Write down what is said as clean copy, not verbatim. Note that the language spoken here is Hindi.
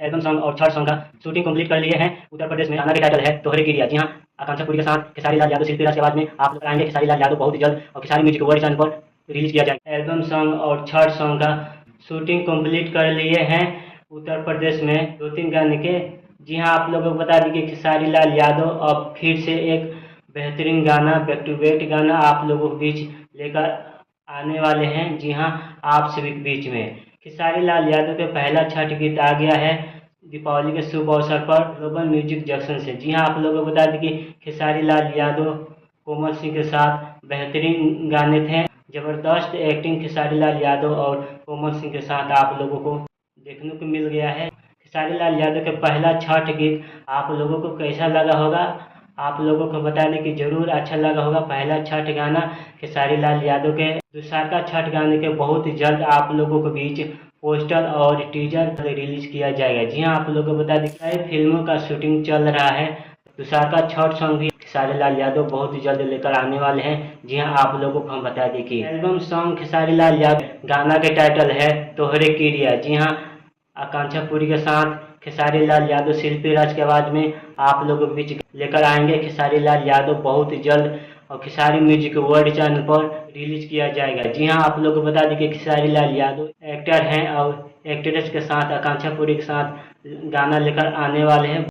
एल्बम सॉन्ग और थर्ड सॉन्ग का शूटिंग कंप्लीट कर लिए हैं उत्तर प्रदेश में। गाना का टाइटल है तोहरे गिरिया। जी हाँ, आकांक्षा पुरी के साथ खेसारी लाल यादव, शिल्पी राज की आवाज में आप लोग आएंगे खेसारी लाल यादव बहुत ही जल्द, और खेसारी म्यूजिक वर्ल्ड चैनल पर रिलीज किया जाएगा। एल्बम सॉन्ग और थर्ड सॉन्ग का शूटिंग कंप्लीट कर लिए हैं उत्तर प्रदेश में 2-3 गाने के। जी हाँ, आप लोगों को बता दें कि खेसारी लाल यादव अब फिर से एक बेहतरीन गाना, बैक टू बैक गाना आप लोगों के बीच लेकर आने वाले हैं। जी हाँ, आप सभी के बीच में खेसारी लाल यादव का पहला छठ गीत आ गया है दीपावली के शुभ अवसर पर ग्लोबल म्यूजिक जंक्शन से। जी हाँ, आप लोगों को बता दें कि खेसारी लाल यादव कोमल सिंह के साथ बेहतरीन गाने थे। जबरदस्त एक्टिंग खेसारी लाल यादव और कोमल सिंह के साथ आप लोगों को देखने को मिल गया है। खेसारी लाल यादव का पहला छठ गीत आप लोगों को कैसा लगा होगा, आप लोगों को बता दें कि जरूर अच्छा लगा होगा। पहला छठ गाना खेसारी लाल यादव के। दूसरा छठ गाने के बहुत ही जल्द आप लोगों के बीच पोस्टर और टीजर रिलीज किया जाएगा। जी हाँ, आप लोगों को बता दें कई फिल्मों का शूटिंग चल रहा है। दूसरा छठ सॉन्ग भी खेसारी लाल यादव बहुत ही जल्द लेकर आने वाले हैं। जी हाँ, आप लोगों को हम बता दें कि एल्बम सॉन्ग खेसारी लाल यादव, गाना के टाइटल है तोहरे किरिया। जी हाँ, आकांक्षा पुरी के साथ खेसारी लाल यादव, शिल्पी राज की आवाज में आप लोगों के बीच लेकर आएंगे खेसारी लाल यादव बहुत ही जल्द, और खेसारी म्यूजिक वर्ल्ड चैनल पर रिलीज किया जाएगा। जी हाँ, आप लोगों को बता दें कि खेसारी लाल यादव एक्टर हैं और एक्ट्रेस के साथ आकांक्षा पुरी के साथ गाना लेकर आने वाले हैं।